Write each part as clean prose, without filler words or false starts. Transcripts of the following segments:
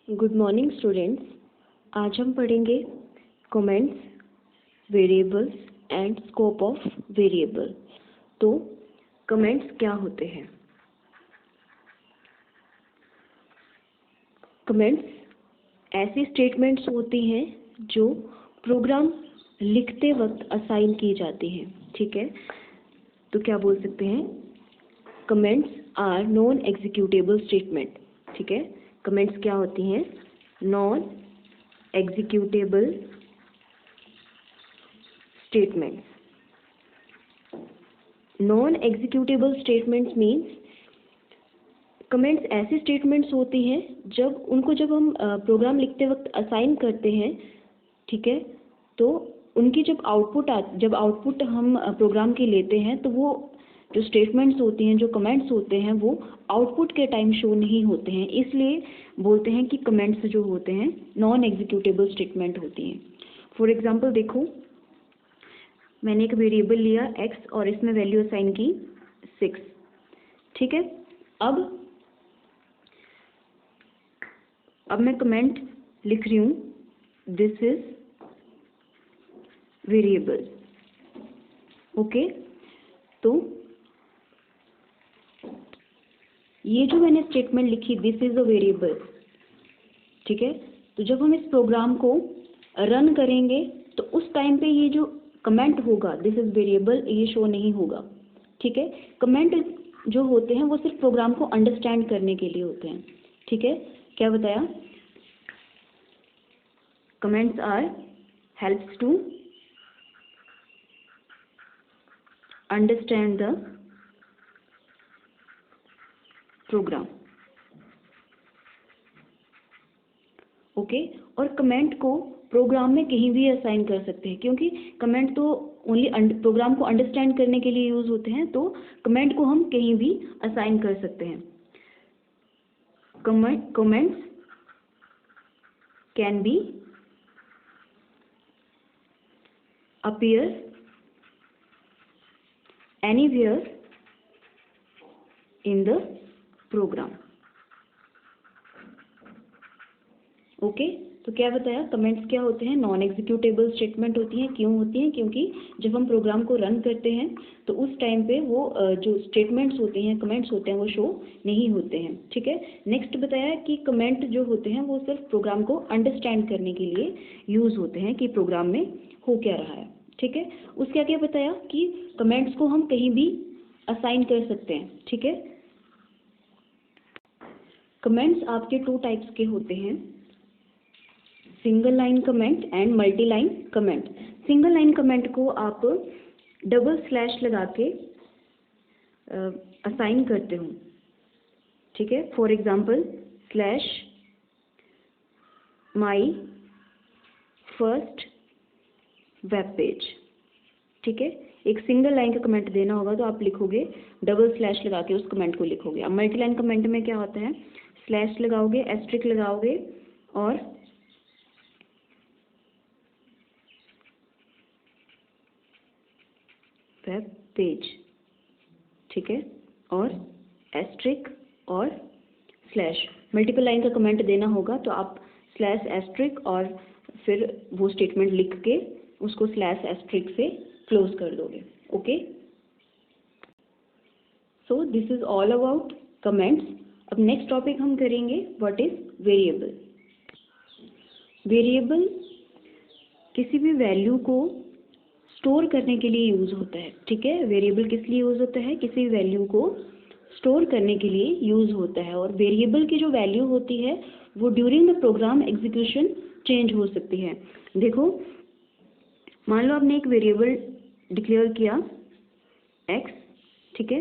Good morning students. आज हम पढ़ेंगे comments, variables and scope of variable. तो कमेंट्स क्या होते हैं? कमेंट्स ऐसी स्टेटमेंट्स होती हैं जो प्रोग्राम लिखते वक्त असाइन की जाती हैं। ठीक है, तो क्या बोल सकते हैं? Comments are non executable statement. ठीक है, कमेंट्स क्या होती हैं? Non executable statements. Non executable statements means comments ऐसी स्टेटमेंट्स होती हैं जब हम प्रोग्राम लिखते वक्त असाइन करते हैं। ठीक है, तो उनकी जब आउटपुट हम प्रोग्राम की लेते हैं तो वो जो स्टेटमेंट्स होती हैं, जो कमेंट्स होते हैं, वो आउटपुट के टाइम शो नहीं होते हैं। इसलिए बोलते हैं कि कमेंट्स जो होते हैं नॉन एग्जीक्यूटेबल स्टेटमेंट होती हैं। फॉर एग्जांपल देखो, मैंने एक वेरिएबल लिया x और इसमें वैल्यू असाइन की 6। ठीक है, अब मैं कमेंट लिख रही हूँ, दिस इज वेरिएबल। ओके, तो ये जो मैंने स्टेटमेंट लिखी, दिस इज अ वेरिएबल। ठीक है, तो जब हम इस प्रोग्राम को रन करेंगे तो उस टाइम पे ये जो कमेंट होगा, दिस इज वेरिएबल, ये शो नहीं होगा। ठीक है, कमेंट जो होते हैं वो सिर्फ प्रोग्राम को अंडरस्टैंड करने के लिए होते हैं। ठीक है, क्या बताया? Comments are helps to understand the program. Okay, और कमेंट को प्रोग्राम में कहीं भी असाइन कर सकते हैं, क्योंकि कमेंट तो ओनली प्रोग्राम को अंडरस्टैंड करने के लिए यूज होते हैं, तो कमेंट को हम कहीं भी असाइन कर सकते हैं। Comments can be appear anywhere in the program। Okay, तो क्या बताया? कमेंट्स क्या होते हैं? नॉन एग्जीक्यूटेबल स्टेटमेंट होती हैं। क्यों होती हैं? क्योंकि जब हम प्रोग्राम को रन करते हैं तो उस टाइम पे वो जो स्टेटमेंट्स होते हैं, कमेंट्स होते हैं, वो शो नहीं होते हैं। ठीक है, नेक्स्ट बताया कि कमेंट जो होते हैं वो सिर्फ प्रोग्राम को अंडरस्टैंड करने के लिए यूज होते हैं कि प्रोग्राम में हो क्या रहा है। ठीक है, उसके आगे बताया कि कमेंट्स को हम कहीं भी असाइन कर सकते हैं। ठीक है, कमेंट्स आपके 2 टाइप्स के होते हैं, single line comment and multi line comment. Single line comment को आप डबल स्लैश लगा के असाइन करते हो। ठीक है, for example slash my first web page. ठीक है, एक सिंगल लाइन का कमेंट देना होगा तो आप लिखोगे, डबल स्लैश लगा के उस कमेंट को लिखोगे। अब मल्टी लाइन कमेंट में क्या होता है? स्लैश लगाओगे, एस्ट्रिक लगाओगे और वेब पेज। ठीक है, और एस्ट्रिक और स्लैश। मल्टीपल लाइन का कमेंट देना होगा तो आप स्लैश एस्ट्रिक और फिर वो स्टेटमेंट लिख के उसको स्लैश एस्ट्रिक से क्लोज कर दोगे। Okay, so this is all about comments. अब नेक्स्ट टॉपिक हम करेंगे, व्हाट इज वेरिएबल। वेरिएबल किसी भी वैल्यू को स्टोर करने के लिए यूज होता है। ठीक है, वेरिएबल किस लिए यूज होता है? किसी वैल्यू को स्टोर करने के लिए यूज होता है। और वेरिएबल की जो वैल्यू होती है वो during the program execution change हो सकती है। देखो, मान लो आपने एक वेरिएबल डिक्लेयर किया x। ठीक है,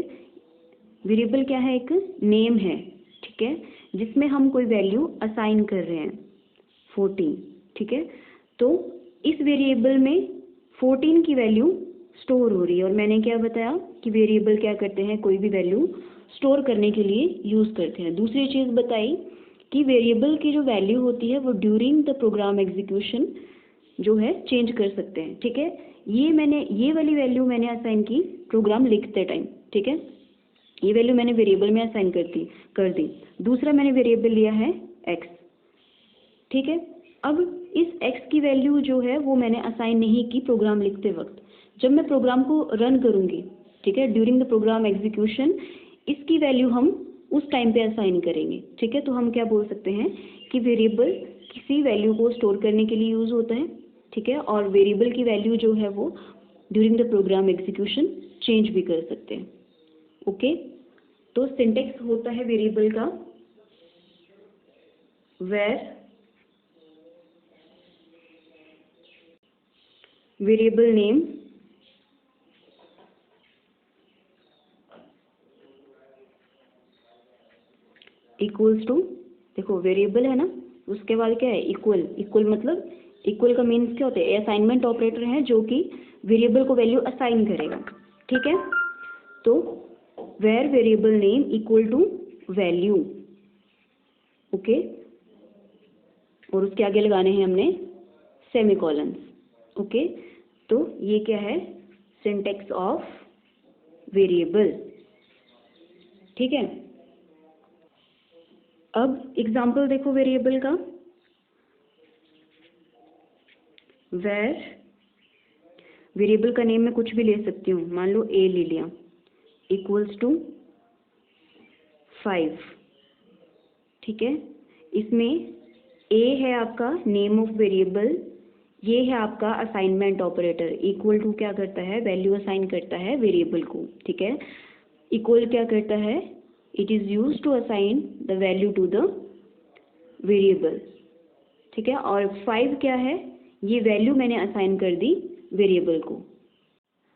वेरिएबल क्या है? एक नेम है। ठीक है, जिसमें हम कोई वैल्यू असाइन कर रहे हैं 14। ठीक है, तो इस वेरिएबल में 14 की वैल्यू स्टोर हो रही है। और मैंने क्या बताया कि वेरिएबल क्या करते हैं? कोई भी वैल्यू स्टोर करने के लिए यूज करते हैं। दूसरी चीज बताई कि वेरिएबल की जो वैल्यू होती है वो ड्यूरिंग द प्रोग्राम एग्जीक्यूशन जो है चेंज कर सकते हैं। ठीक है, ये वाली वैल्यू मैंने असाइन की प्रोग्राम लिखते टाइम। ठीक है, ये वैल्यू मैंने वेरिएबल में असाइन कर दी। दूसरा मैंने वेरिएबल लिया है x। ठीक है। अब इस x की वैल्यू जो है वो मैंने असाइन नहीं की प्रोग्राम लिखते वक्त, जब मैं प्रोग्राम को रन करूँगी, ठीक है, ड्यूरिंग द प्रोग्राम एग्जीक्यूशन इसकी वैल्यू हम उस टाइम पे असाइन करेंगे, ठीक है। तो हम क्या बोल सकते हैं कि वेरिएबल किसी वैल्यू को स्टोर करने के लिए यूज़ होता है, ठीक है, और वेरिएबल की वैल्यू जो है वो during the program execution change भी कर सकते हैं। ओके, तो सिंटेक्स होता है वेरिएबल का var variable name equals to, देखो वेरिएबल है ना, उसके बाद क्या है इक्वल, इक्वल मतलब इक्वल का मीन्स क्या होता है, असाइनमेंट ऑपरेटर है जो कि वेरिएबल को वैल्यू असाइन करेगा, ठीक है। तो var variable name equal to value, okay, और उसके आगे लगाने हैं हमने सेमीकोलंस, ओके। तो ये क्या है सिंटेक्स ऑफ वेरिएबल, ठीक है। अब एग्जाम्पल देखो वेरिएबल का, वेर वेरिएबल का नेम मैं कुछ भी ले सकती हूँ, मान लो ए ले लिया, इक्वल्स टू 5, ठीक है। इसमें ए है आपका नेम ऑफ वेरिएबल, ये है आपका असाइनमेंट ऑपरेटर, इक्वल टू क्या करता है वैल्यू असाइन करता है वेरिएबल को, ठीक है। इक्वल क्या करता है, it is use to assign the value to the variable, ठीक है। और 5 क्या है, ये वैल्यू मैंने असाइन कर दी वेरिएबल को।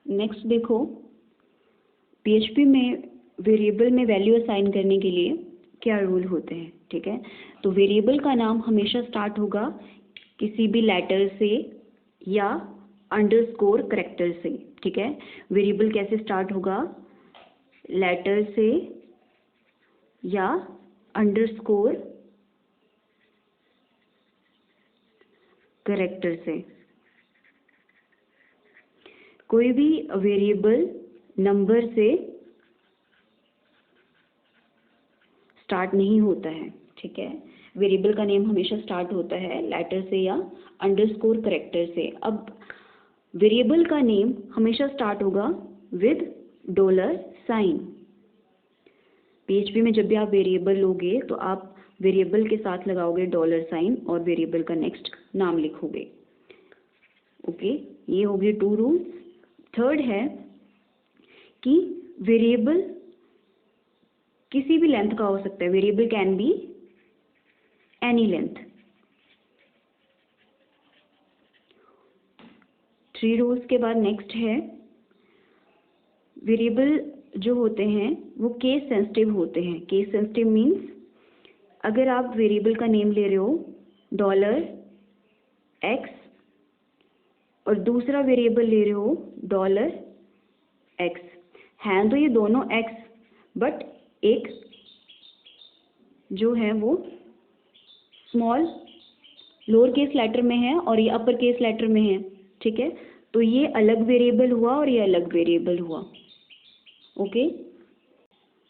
नेक्स्ट देखो PHP में वेरिएबल में वैल्यू असाइन करने के लिए क्या रूल होते हैं, ठीक है। तो वेरिएबल का नाम हमेशा स्टार्ट होगा किसी भी लेटर से या अंडरस्कोर करैक्टर से, ठीक है। वेरिएबल कैसे स्टार्ट होगा, लेटर से या अंडरस्कोर करैक्टर से। कोई भी वेरिएबल नंबर से स्टार्ट नहीं होता है, ठीक है। वेरिएबल का नेम हमेशा स्टार्ट होता है लेटर से या अंडरस्कोर करैक्टर से। अब वेरिएबल का नेम हमेशा स्टार्ट होगा विद $साइन। PHP में जब भी आप वेरिएबल लोगे तो आप वेरिएबल के साथ लगाओगे $साइन और वेरिएबल का नेक्स्ट नाम लिखोगे, ओके। ये हो गए 2 रूल्स। थर्ड है कि वेरिएबल किसी भी लेंथ का हो सकता है, variable can be any length. 3 rules के बाद नेक्स्ट है वेरिएबल जो होते हैं वो केस सेंसिटिव होते हैं। केस सेंसिटिव मीन्स अगर आप वेरिएबल का नेम ले रहे हो $x और दूसरा वेरिएबल ले रहे हो $x, हैं तो ये दोनों x, बट एक जो है वो स्मॉल लोअर केस लेटर में है और ये अपर केस लेटर में है, ठीक है। तो ये अलग वेरिएबल हुआ और ये अलग वेरिएबल हुआ, ओके।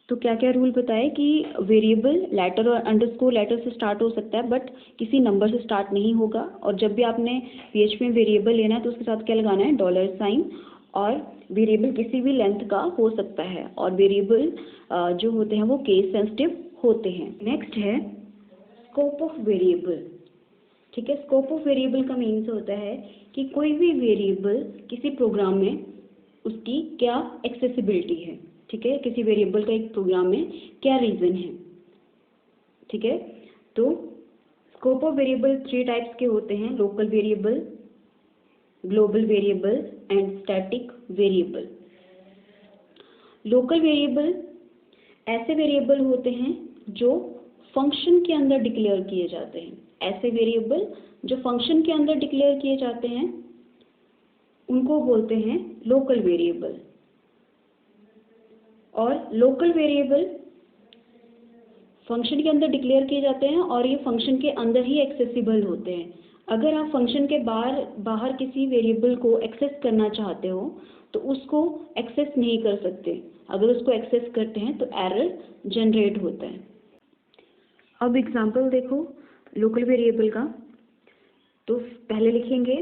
तो क्या क्या रूल बताए कि वेरिएबल लेटर और अंडरस्कोर लेटर से स्टार्ट हो सकता है बट किसी नंबर से स्टार्ट नहीं होगा। और जब भी आपने PHP में वेरिएबल लेना है तो उसके साथ क्या लगाना है $साइन, और वेरिएबल किसी भी लेंथ का हो सकता है, और वेरिएबल जो होते हैं वो केस सेंसिटिव होते हैं। नेक्स्ट है स्कोप ऑफ वेरिएबल, ठीक है। स्कोप ऑफ वेरिएबल का मीन्स होता है कि कोई भी वेरिएबल किसी प्रोग्राम में उसकी क्या एक्सेसिबिलिटी है, ठीक है, किसी वेरिएबल का एक प्रोग्राम में क्या रीजन है, ठीक है। तो स्कोप ऑफ वेरिएबल 3 टाइप्स के होते हैं, local variable, global variable and static variable. Local variable ऐसे वेरिएबल होते हैं जो फंक्शन के अंदर डिक्लेयर किए जाते हैं। ऐसे वेरिएबल जो फंक्शन के अंदर डिक्लेयर किए जाते हैं उनको बोलते हैं लोकल वेरिएबल। और लोकल वेरिएबल फंक्शन के अंदर डिक्लेयर किए जाते हैं और ये फंक्शन के अंदर ही एक्सेसिबल होते हैं। अगर आप फंक्शन के बाहर किसी वेरिएबल को एक्सेस करना चाहते हो तो उसको एक्सेस नहीं कर सकते। अगर उसको एक्सेस करते हैं तो एरर जनरेट होता है। अब एग्जांपल देखो, लोकल वेरिएबल का, तो पहले लिखेंगे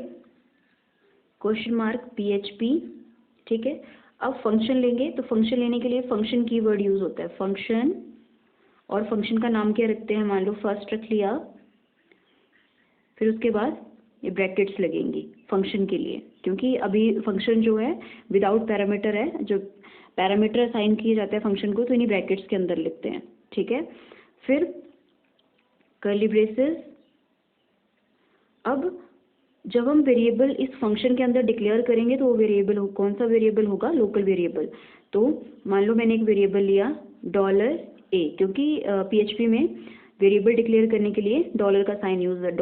क्वेश्चन मार्क PHP, ठीक है। अब फंक्शन लेंगे, तो फंक्शन लेने के लिए फंक्शन कीवर्ड यूज़ होता है, फंक्शन, और फंक्शन का नाम क्या रखते हैं, मान लो फर्स्ट रख लिया, फिर उसके बाद ये ब्रैकेट्स लगेंगी फंक्शन के लिए, क्योंकि अभी फंक्शन जो है विदाउट पैरामीटर है, जो पैरामीटर असाइन किए जाते हैं फंक्शन को तो इन्हीं ब्रैकेट्स के अंदर लिखते हैं, ठीक है। फिर कर्ली ब्रेसेस। अब जब हम वेरिएबल इस फंक्शन के अंदर डिक्लेयर करेंगे तो वो वेरिएबल कौन सा वेरिएबल होगा, लोकल वेरिएबल। तो मान लो मैंने एक वेरिएबल लिया $a, क्योंकि PHP में वेरिएबल डिक्लेयर करने के लिए डॉलर का साइन यूज है, $a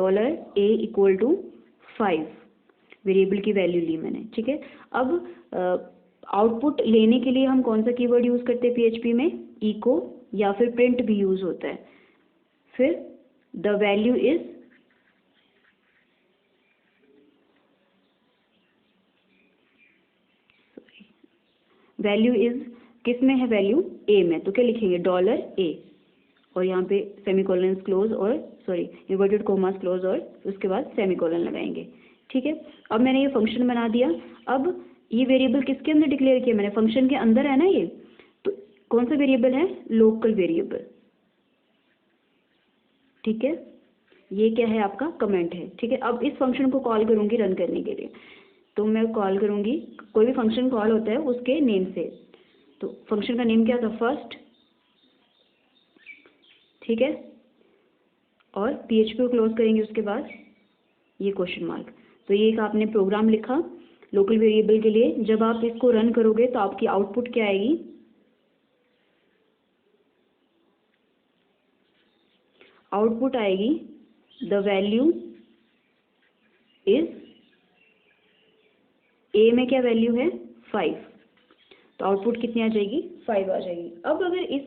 = 5 वेरिएबल की वैल्यू ली मैंने, ठीक है। अब आउटपुट लेने के लिए हम कौन सा कीवर्ड यूज़ करते हैं PHP में, echo या फिर प्रिंट भी यूज़ होता है। फिर the value is, value is किस में है, वैल्यू A में, तो क्या लिखेंगे $a, और यहाँ पे सेमीकोलन क्लोज और सॉरी इन्वर्टेड कोमास क्लोज और उसके बाद सेमीकोलन लगाएंगे, ठीक है। अब मैंने ये फंक्शन बना दिया। अब ये वेरिएबल किसके अंदर डिक्लेयर किया मैंने, फंक्शन के अंदर है ना ये, तो कौन सा वेरिएबल है, लोकल वेरिएबल, ठीक है। ये क्या है, आपका कमेंट है, ठीक है। अब इस फंक्शन को कॉल करूँगी रन करने के लिए, तो मैं कॉल करूँगी, कोई भी फंक्शन कॉल होता है उसके नेम से, तो फंक्शन का नेम क्या था, फर्स्ट, ठीक है, और PHP को क्लोज करेंगे उसके बाद ये क्वेश्चन मार्क। तो ये एक आपने प्रोग्राम लिखा लोकल वेरिएबल के लिए। जब आप इसको रन करोगे तो आपकी आउटपुट क्या आएगी, आउटपुट आएगी द वैल्यू इज, A में क्या वैल्यू है 5, तो आउटपुट कितनी आ जाएगी, 5 आ जाएगी। अब अगर इस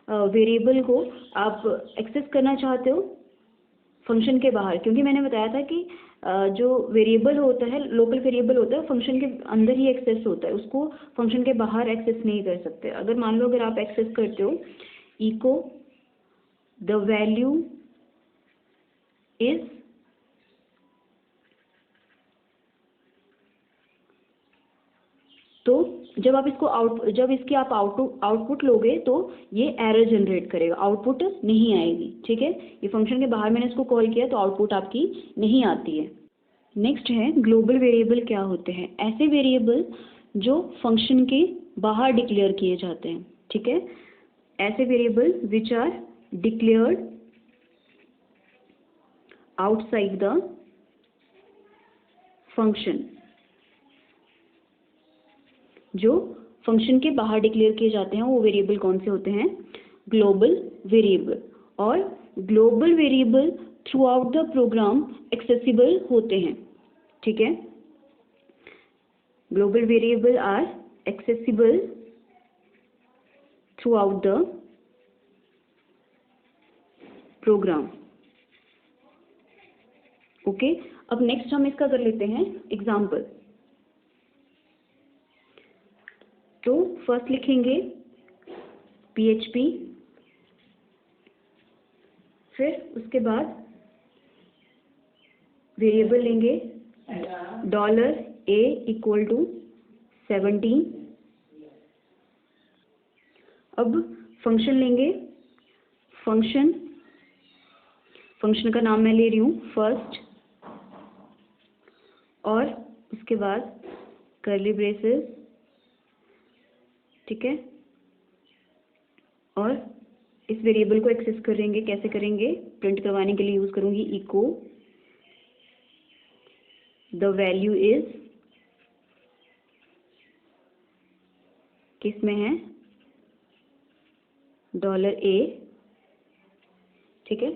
वेरिएबल को आप एक्सेस करना चाहते हो फंक्शन के बाहर, क्योंकि मैंने बताया था कि जो वेरिएबल होता है, लोकल वेरिएबल होता है, फंक्शन के अंदर ही एक्सेस होता है, उसको फंक्शन के बाहर एक्सेस नहीं कर सकते। अगर मान लो अगर आप एक्सेस करते हो echo द वैल्यू इज, तो जब आप इसको जब इसकी आप आउटपुट लोगे तो ये एरर जनरेट करेगा, आउटपुट नहीं आएगी, ठीक है। ये फंक्शन के बाहर मैंने इसको कॉल किया तो आउटपुट आपकी नहीं आती है। नेक्स्ट है ग्लोबल वेरिएबल क्या होते हैं, ऐसे वेरिएबल जो फंक्शन के बाहर डिक्लेयर किए जाते हैं, ठीक है। ऐसे variable which are declared outside the function, जो फंक्शन के बाहर डिक्लेयर किए जाते हैं वो वेरिएबल कौन से होते हैं, ग्लोबल वेरिएबल। और global variable throughout the program accessible होते हैं, ठीक है। Global variable are accessible throughout the program, okay. अब नेक्स्ट हम इसका कर लेते हैं एग्जाम्पल। तो फर्स्ट लिखेंगे PHP, फिर उसके बाद वेरिएबल लेंगे $a = 17। अब फंक्शन लेंगे, फंक्शन का नाम मैं ले रही हूँ फर्स्ट, और उसके बाद कर्ली ब्रेसेस, ठीक है। और इस वेरिएबल को एक्सेस करेंगे, कैसे करेंगे, प्रिंट करवाने के लिए यूज़ करूँगी echo द वैल्यू इज, किस में है, $a, ठीक है।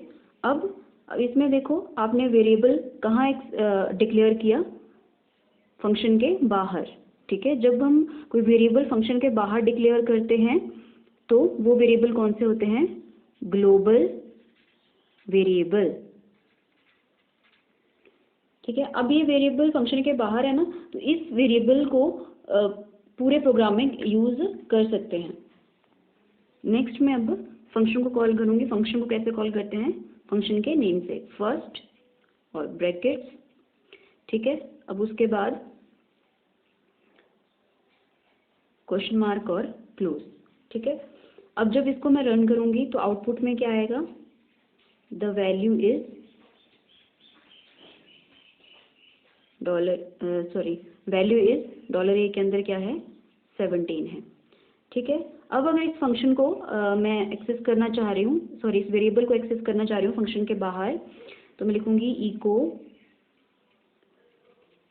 अब इसमें देखो आपने वेरिएबल कहाँ डिक्लेयर किया, फंक्शन के बाहर, ठीक है। जब हम कोई वेरिएबल फंक्शन के बाहर डिक्लेयर करते हैं तो वो वेरिएबल कौन से होते हैं, ग्लोबल वेरिएबल, ठीक है। अब ये वेरिएबल फंक्शन के बाहर है ना, तो इस वेरिएबल को पूरे प्रोग्राम में यूज़ कर सकते हैं। नेक्स्ट मैं अब फंक्शन को कॉल करूँगी। फंक्शन को कैसे कॉल करते हैं, फंक्शन के नेम से, फर्स्ट और ब्रैकेट्स, ठीक है। अब उसके बाद क्वेश्चन मार्क और क्लोज, ठीक है। अब जब इसको मैं रन करूंगी तो आउटपुट में क्या आएगा, the value is value is $a के अंदर क्या है, 17 है, ठीक है। अब अगर इस फंक्शन को मैं एक्सेस करना चाह रही हूँ, इस वेरिएबल को एक्सेस करना चाह रही हूँ फंक्शन के बाहर, तो मैं लिखूंगी इको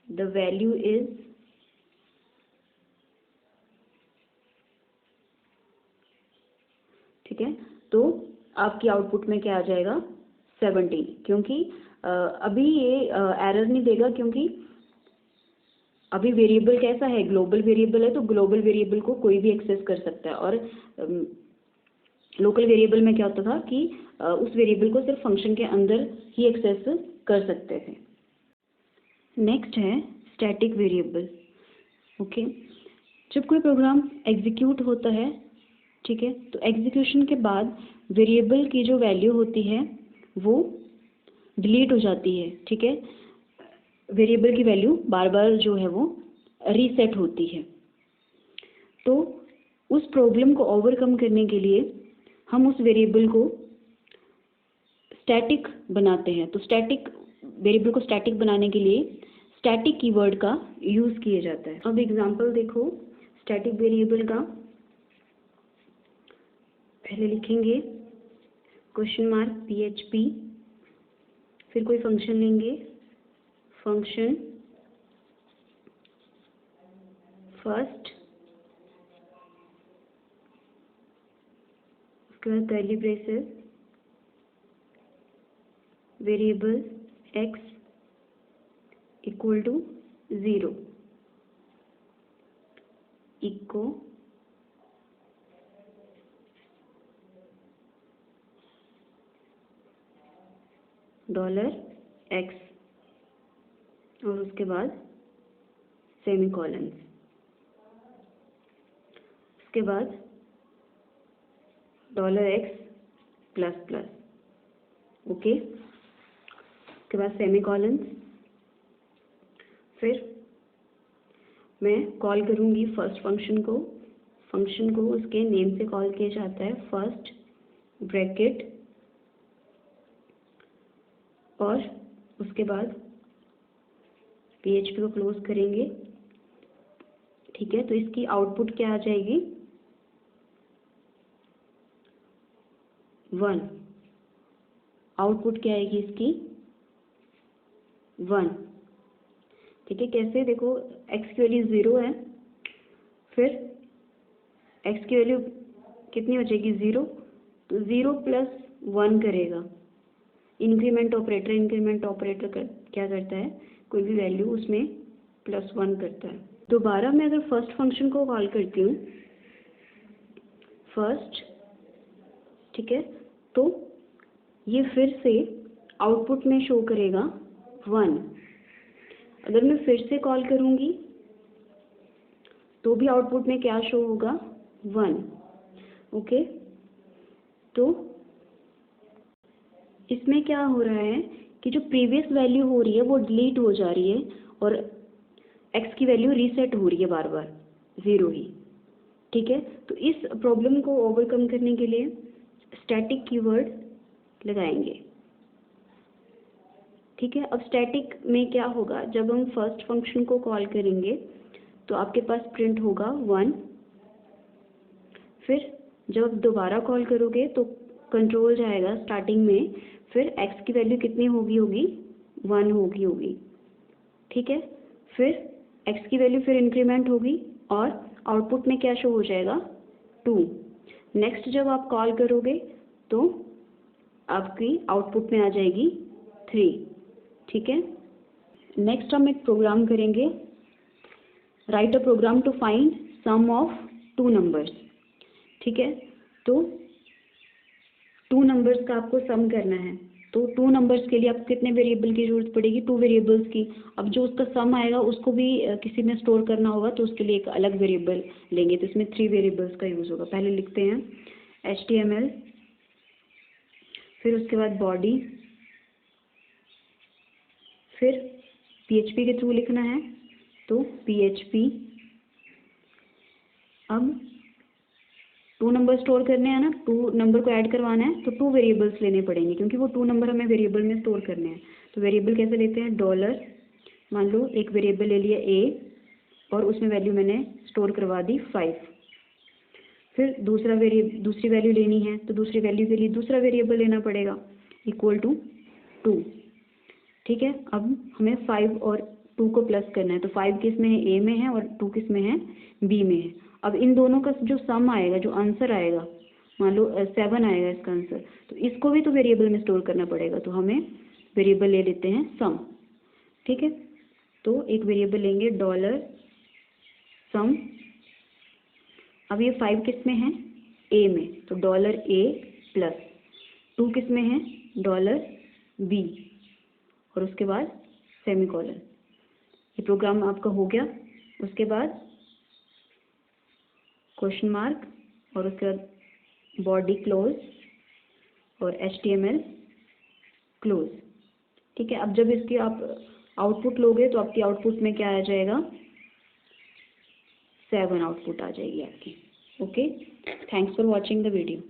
द वैल्यू इज ठीक है। तो आपकी आउटपुट में क्या आ जाएगा, 17, क्योंकि अभी ये एरर नहीं देगा, क्योंकि अभी वेरिएबल कैसा है, ग्लोबल वेरिएबल है, तो ग्लोबल वेरिएबल को कोई भी एक्सेस कर सकता है। और लोकल वेरिएबल में क्या होता था कि उस वेरिएबल को सिर्फ फंक्शन के अंदर ही एक्सेस कर सकते थे। नेक्स्ट है स्टैटिक वेरिएबल, ओके। जब कोई प्रोग्राम एग्जीक्यूट होता है, ठीक है, तो एग्जीक्यूशन के बाद वेरिएबल की जो वैल्यू होती है वो डिलीट हो जाती है, ठीक है। वेरिएबल की वैल्यू बार बार जो है वो रीसेट होती है। तो उस प्रॉब्लम को ओवरकम करने के लिए हम उस वेरिएबल को स्टैटिक बनाते हैं। तो स्टैटिक वेरिएबल को स्टैटिक बनाने के लिए स्टैटिक कीवर्ड का यूज़ किया जाता है। अब एग्जांपल देखो स्टैटिक वेरिएबल का, पहले लिखेंगे क्वेश्चन मार्क PHP, फिर कोई फंक्शन लेंगे, फंक्शन फर्स्ट, उसके बाद curly braces, variable x equal to 0, echo $x, और उसके बाद सेमीकोलन, उसके बाद $x प्लस प्लस, ओके, उसके बाद सेमीकोलन। फिर मैं कॉल करूँगी फर्स्ट फंक्शन को उसके नेम से कॉल किया जाता है, फर्स्ट ब्रैकेट, और उसके बाद PHP को क्लोज करेंगे, ठीक है। तो इसकी आउटपुट क्या आ जाएगी, 1, आउटपुट क्या आएगी इसकी, 1, ठीक है। कैसे, देखो x की वैल्यू 0 है, फिर x की वैल्यू कितनी हो जाएगी, 0, तो 0 प्लस 1 करेगा। इंक्रीमेंट ऑपरेटर क्या करता है, कोई भी वैल्यू उसमें प्लस 1 करता है। दोबारा मैं अगर फर्स्ट फंक्शन को कॉल करती हूँ, फर्स्ट, ठीक है, तो ये फिर से आउटपुट में शो करेगा 1। अगर मैं फिर से कॉल करूँगी तो भी आउटपुट में क्या शो होगा, 1, ओके। तो इसमें क्या हो रहा है कि जो प्रीवियस वैल्यू हो रही है वो डिलीट हो जा रही है, और x की वैल्यू रीसेट हो रही है बार बार 0 ही, ठीक है। तो इस प्रॉब्लम को ओवरकम करने के लिए स्टैटिक कीवर्ड लगाएंगे, ठीक है। अब स्टैटिक में क्या होगा, जब हम फर्स्ट फंक्शन को कॉल करेंगे तो आपके पास प्रिंट होगा 1, फिर जब आप दोबारा कॉल करोगे तो कंट्रोल जाएगा स्टार्टिंग में, फिर x की वैल्यू कितनी होगी 1 होगी, ठीक है। फिर x की वैल्यू फिर इंक्रीमेंट होगी और आउटपुट में क्या शो हो जाएगा, 2। नेक्स्ट जब आप कॉल करोगे तो आपकी आउटपुट में आ जाएगी 3, ठीक है। नेक्स्ट हम एक प्रोग्राम करेंगे, write a program to find sum of 2 numbers, ठीक है। तो 2 नंबर्स का आपको सम करना है, तो 2 नंबर्स के लिए आपको कितने वेरिएबल की जरूरत पड़ेगी, 2 वेरिएबल्स की। अब जो उसका सम आएगा उसको भी किसी में स्टोर करना होगा, तो उसके लिए एक अलग वेरिएबल लेंगे, तो इसमें 3 वेरिएबल्स का यूज़ होगा। पहले लिखते हैं HTML, फिर उसके बाद बॉडी, फिर PHP के थ्रू लिखना है तो PHP। अब 2 नंबर स्टोर करने हैं ना, 2 नंबर को ऐड करवाना है तो 2 वेरिएबल्स लेने पड़ेंगे, क्योंकि वो 2 नंबर हमें वेरिएबल में स्टोर करने हैं। तो वेरिएबल कैसे लेते हैं, डॉलर, मान लो एक वेरिएबल ले लिया A और उसमें वैल्यू मैंने स्टोर करवा दी 5। फिर दूसरी वैल्यू लेनी है तो दूसरी वैल्यू के लिए दूसरा वेरिएबल लेना पड़ेगा, इक्वल टू 2। ठीक है, अब हमें 5 और 2 को प्लस करना है, तो 5 किस में है, A में है, और 2 किस में है, B में है। अब इन दोनों का जो सम आएगा, जो आंसर आएगा, मान लो 7 आएगा इसका आंसर, तो इसको भी तो वेरिएबल में स्टोर करना पड़ेगा, तो हमें वेरिएबल ले लेते हैं सम। ठीक है, तो एक वेरिएबल लेंगे डॉलर सम। अब ये 5 किस में है, A में, तो डॉलर A प्लस 2 किस में है, डॉलर B, और उसके बाद सेमीकोलन। ये प्रोग्राम आपका हो गया। उसके बाद क्वेश्चन मार्क, और उसके बाद बॉडी क्लोज और HTML क्लोज। ठीक है, अब जब इसकी आप आउटपुट लोगे तो आपकी आउटपुट में क्या आ जाएगा, 7 आउटपुट आ जाएगी आपकी। Okay, thanks for watching the video.